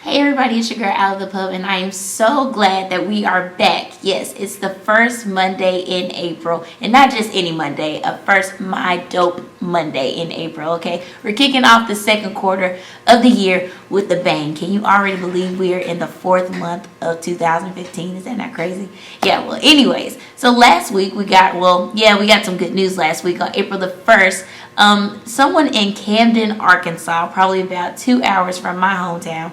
Hey everybody, it's your girl Out of the Pub, and I am so glad that we are back. Yes, it's the first Monday in April, and not just any Monday, a first My Dope Monday in April, okay? We're kicking off the second quarter of the year with a bang. Can you already believe we are in the fourth month of 2015? Is that not crazy? Yeah, well, anyways, so last week we got some good news last week on April the 1st. Someone in Camden, Arkansas, probably about 2 hours from my hometown,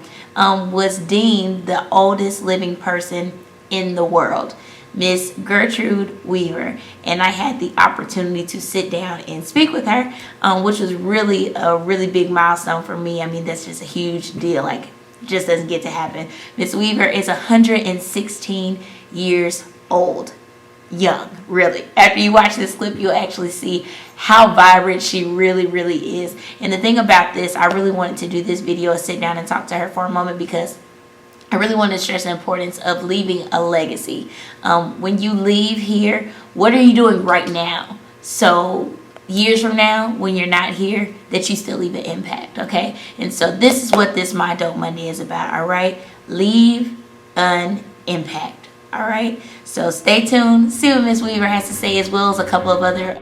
was deemed the oldest living person in the world, Miss Gertrude Weaver. And I had the opportunity to sit down and speak with her, which was really a really big milestone for me. I mean, that's just a huge deal. Like, just doesn't get to happen. Miss Weaver is 116 years old. Young, really. After you watch this clip, you'll actually see how vibrant she really is. And the thing about this, I really wanted to do this video and sit down and talk to her for a moment because I really want to stress the importance of leaving a legacy. When you leave here, what are you doing right now? So years from now, when you're not here, that you still leave an impact, okay? And so this is what this My Dope Monday is about, all right? Leave an impact. All right, so stay tuned, see what Miss Weaver has to say, as well as a couple of other.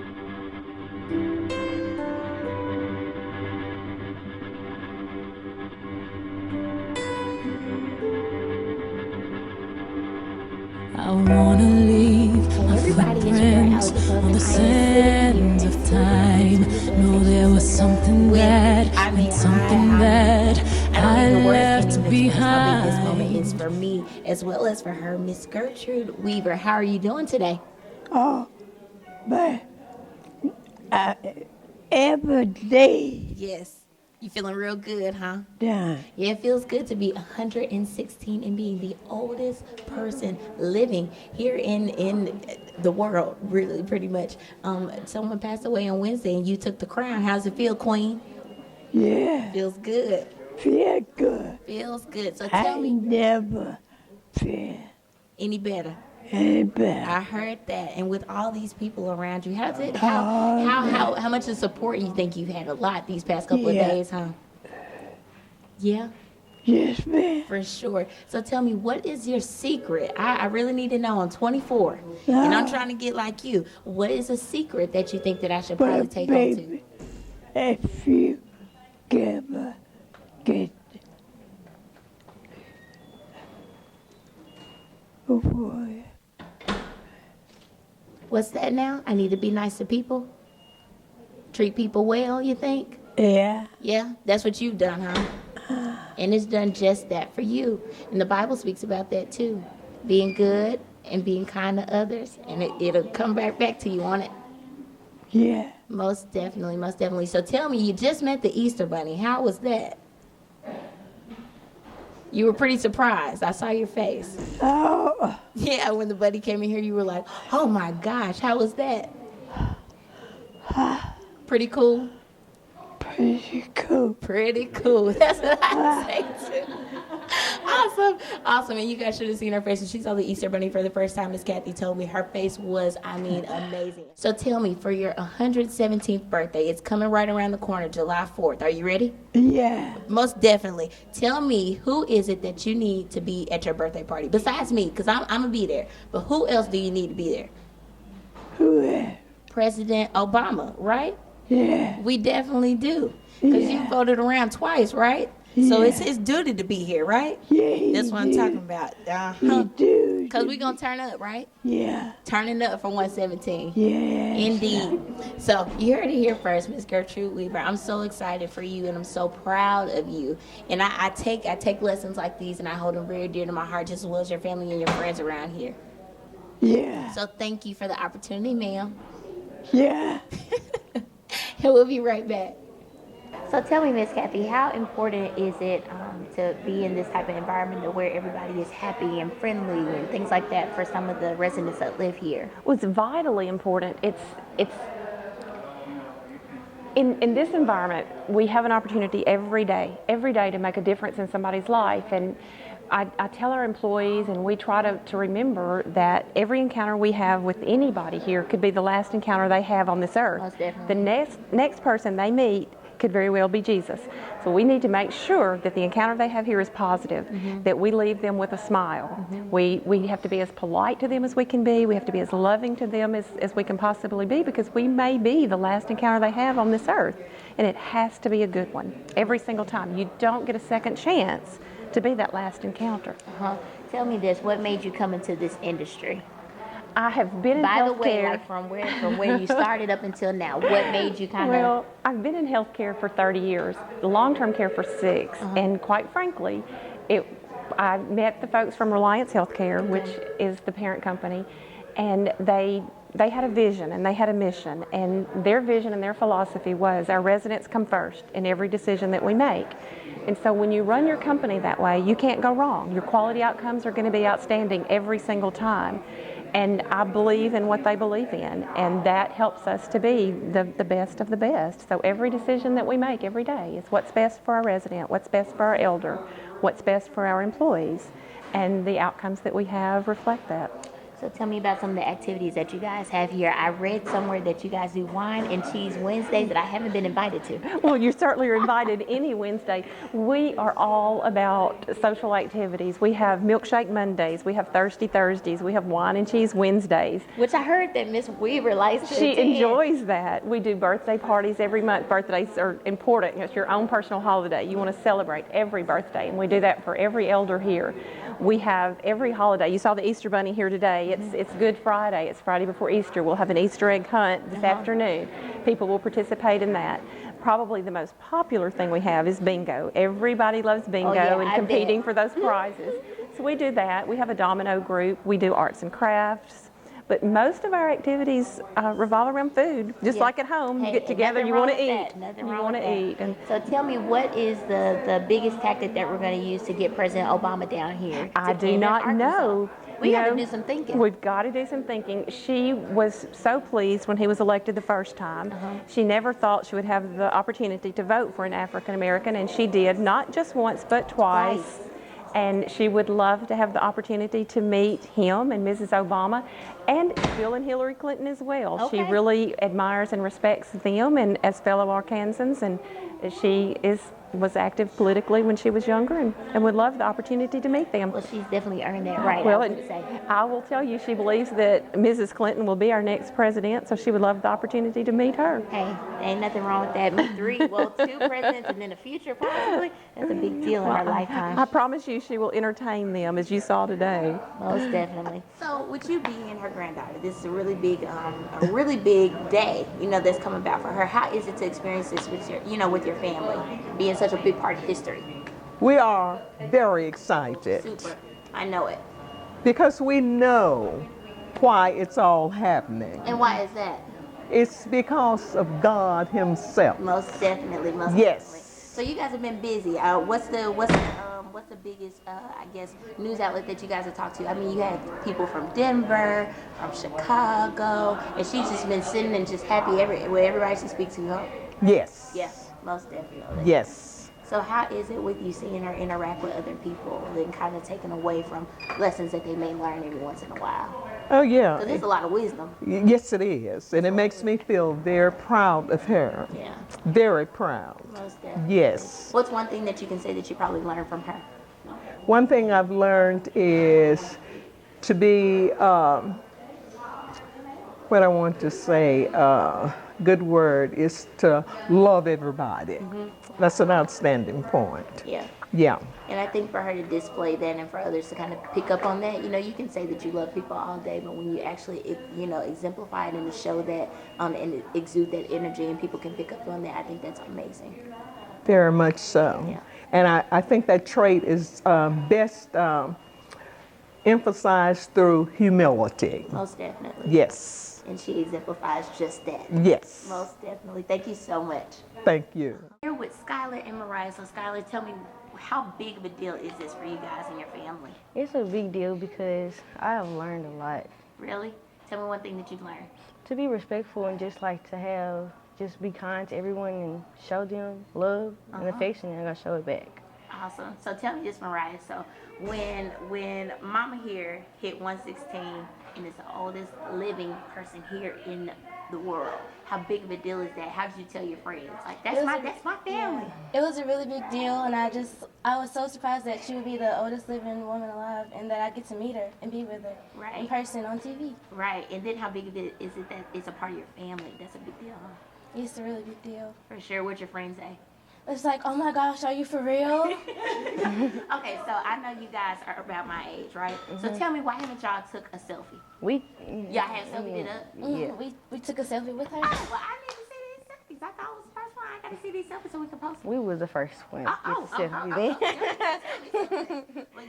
I wanna leave my footprints on the sands of time. Know there was something that meant something that I left behind. This moment is for me as well as for her, Miss Gertrude Weaver. How are you doing today? Oh, but every day. Yes. You feeling real good, huh? Yeah. Yeah, it feels good to be 116 and being the oldest person living here in the world, really, pretty much. Someone passed away on Wednesday and you took the crown. How's it feel, Queen? Yeah. Feels good. Feel good. Feels good. So tell me, never feel any better? any better. I heard that. And with all these people around you, how much of support you think you've had? A lot these past couple of days, huh? Yeah? Yes, ma'am. For sure. So tell me, what is your secret? I really need to know. I'm 24, and I'm trying to get like you. What is a secret that you think that I should probably take on to? If you ever get boy. What's that now? I need to be nice to people? Treat people well, you think? Yeah. Yeah? That's what you've done, huh? And it's done just that for you. And the Bible speaks about that too. Being good and being kind to others. And it'll come back to you, won't it? Yeah. Most definitely, most definitely. So tell me, you just met the Easter Bunny. How was that? You were pretty surprised. I saw your face. Oh. Yeah, when the buddy came in here, you were like, oh my gosh, how was that? Pretty cool? Pretty cool. Pretty cool. That's what I say too. Awesome. And you guys should have seen her face when she saw the Easter Bunny for the first time. As Kathy told me, her face was, amazing. So tell me, for your 117th birthday, it's coming right around the corner, July 4th. Are you ready? Yeah. Most definitely. Tell me, who is it that you need to be at your birthday party? Besides me, because I'm going to be there. But who else do you need to be there? Who is? President Obama, right? Yeah. We definitely do. Because you voted around twice, right? So it's his duty to be here, right? Yeah. That's what I'm talking about. He do. Because we're going to turn up, right? Yeah. Turning up for 117. Yeah. Indeed. So you heard it here first, Miss Gertrude Weaver. I'm so excited for you, and I'm so proud of you. And I take lessons like these, and I hold them very dear to my heart, just as well as your family and your friends around here. Yeah. So thank you for the opportunity, ma'am. Yeah. And we'll be right back. So tell me, Miss Kathy, how important is it to be in this type of environment where everybody is happy and friendly and things like that for some of the residents that live here? Well, it's vitally important. It's in this environment, we have an opportunity every day to make a difference in somebody's life. And I tell our employees, and we try to remember that every encounter we have with anybody here could be the last encounter they have on this earth. Most definitely. The next person they meet could very well be Jesus. So we need to make sure that the encounter they have here is positive, that we leave them with a smile. We have to be as polite to them as we can be. We have to be as loving to them as we can possibly be, because we may be the last encounter they have on this earth. And it has to be a good one every single time. You don't get a second chance to be that last encounter. Tell me this, what made you come into this industry? I have been in By healthcare. the way, like from where you started up until now, what made you kind of... Well, I've been in healthcare for 30 years, long-term care for 6, and quite frankly, I met the folks from Reliance Healthcare, which is the parent company, and they had a vision and they had a mission, and their vision and their philosophy was our residents come first in every decision that we make. And so when you run your company that way, you can't go wrong. Your quality outcomes are going to be outstanding every single time. And I believe in what they believe in, and that helps us to be the best of the best. So every decision that we make every day is what's best for our resident, what's best for our elder, what's best for our employees, and the outcomes that we have reflect that. So tell me about some of the activities that you guys have here. I read somewhere that you guys do wine and cheese Wednesdays that I haven't been invited to. Well, you certainly are invited any Wednesday. We are all about social activities. We have milkshake Mondays, we have Thirsty Thursdays, we have wine and cheese Wednesdays. Which I heard that Miss Weaver likes to She attend. enjoys that. We do birthday parties every month. Birthdays are important. It's your own personal holiday. You want to celebrate every birthday, and we do that for every elder here. We have every holiday. You saw the Easter Bunny here today. It's Good Friday. It's Friday before Easter. We'll have an Easter egg hunt this afternoon. People will participate in that. Probably the most popular thing we have is bingo. Everybody loves bingo and competing for those prizes. So we do that. We have a domino group. We do arts and crafts. But most of our activities revolve around food. Just like at home, you get together, you want to eat. You want to eat. And so tell me, what is the biggest tactic that we're going to use to get President Obama down here? I do not know. We got to do some thinking. We've got to do some thinking. She was so pleased when he was elected the first time. She never thought she would have the opportunity to vote for an African American, and she did, not just once but twice. And she would love to have the opportunity to meet him and Mrs. Obama, and Bill and Hillary Clinton as well. She really admires and respects them, and as fellow Arkansans, and she was active politically when she was younger, and would love the opportunity to meet them. Well, she's definitely earned that right. Well, I will tell you, she believes that Mrs. Clinton will be our next president, so she would love the opportunity to meet her. Hey, ain't nothing wrong with that. 2 presidents and then a future possibly. That's a big deal in our lifetime. I promise you she will entertain them, as you saw today. Most definitely. So with you being her granddaughter, this is a really big day, that's coming about for her. How is it to experience this with your family, being such a big part of history? We are very excited. Super. I know it. Because we know why it's all happening. And why is that? It's because of God Himself. Most definitely. Yes. Definitely. So you guys have been busy. What's the biggest, news outlet that you guys have talked to? I mean, you had people from Denver, from Chicago, and she's just been sitting and just happy with everybody she speaks to. Huh? Yes. Yes, most definitely. Yes. So how is it with you seeing her interact with other people and kind of taken away from lessons that they may learn every once in a while? Oh, yeah. Because there's a lot of wisdom. Yes, it is. And it makes me feel very proud of her. Yeah. Very proud. Most definitely. Yes. What's one thing that you can say that you probably learned from her? One thing I've learned is to be, what I want to say, good word is to love everybody. That's an outstanding point. Yeah. Yeah. And I think for her to display that and for others to kind of pick up on that, you can say that you love people all day, but when you actually, exemplify it and to show that and exude that energy and people can pick up on that, I think that's amazing. Very much so. Yeah. And I think that trait is best emphasized through humility. Most definitely. Yes. And she exemplifies just that. Yes. Most definitely. Thank you so much. Thank you. Here with Skylar and Mariah. So Skylar, tell me, how big of a deal is this for you guys and your family? It's a big deal because I have learned a lot. Really? Tell me one thing that you've learned. To be respectful and just be kind to everyone and show them love and affection, and I gotta show it back. Awesome. So tell me this, Mariah. So when Mama here hit 116 and is the oldest living person here in the world? How big of a deal is that? How did you tell your friends? Like, that's my family. It was a really big deal, and I was so surprised that she would be the oldest living woman alive, and that I get to meet her and be with her in person on TV. Right, and then how big of it is it that it's a part of your family? That's a big deal, huh? It's a really big deal. For sure. What'd your friends say? It's like, oh my gosh, are you for real? Okay, so I know you guys are about my age, right? So tell me, why haven't y'all took a selfie? Y'all have selfie it up? Yeah. We took a selfie with her. Oh, well, I need to see these selfies. I thought it was the first one. I got to see these selfies so we can post them. We was the first one. Well,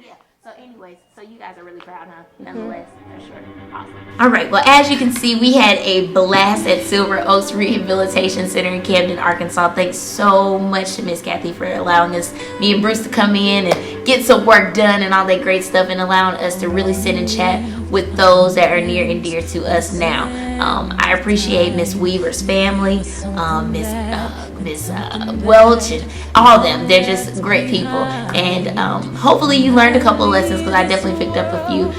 yeah. So anyways, so you guys are really proud, huh? Nonetheless, for sure. Awesome. All right. Well, as you can see, we had a blast at Silver Oaks Rehabilitation Center in Camden, Arkansas. Thanks so much to Miss Kathy for allowing us, me and Bruce, to come in and get some work done and all that great stuff, and allowing us to really sit and chat with those that are near and dear to us now. I appreciate Miss Weaver's family, Miss Welch, and all of them. They're just great people, and hopefully you learned a couple of lessons, because I definitely picked up a few.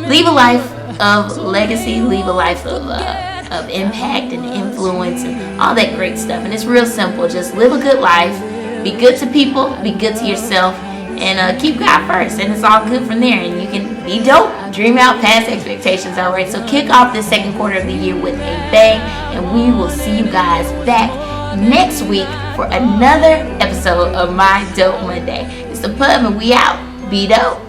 Leave a life of legacy, leave a life of impact and influence and all that great stuff. And it's real simple. Just live a good life, be good to people, be good to yourself, and keep God first, and it's all good from there. And you can be dope, dream out past expectations. All right, so kick off the second quarter of the year with a bang, and we will see you guys back next week for another episode of My Dope Monday. It's the Pub, and we out. Be dope.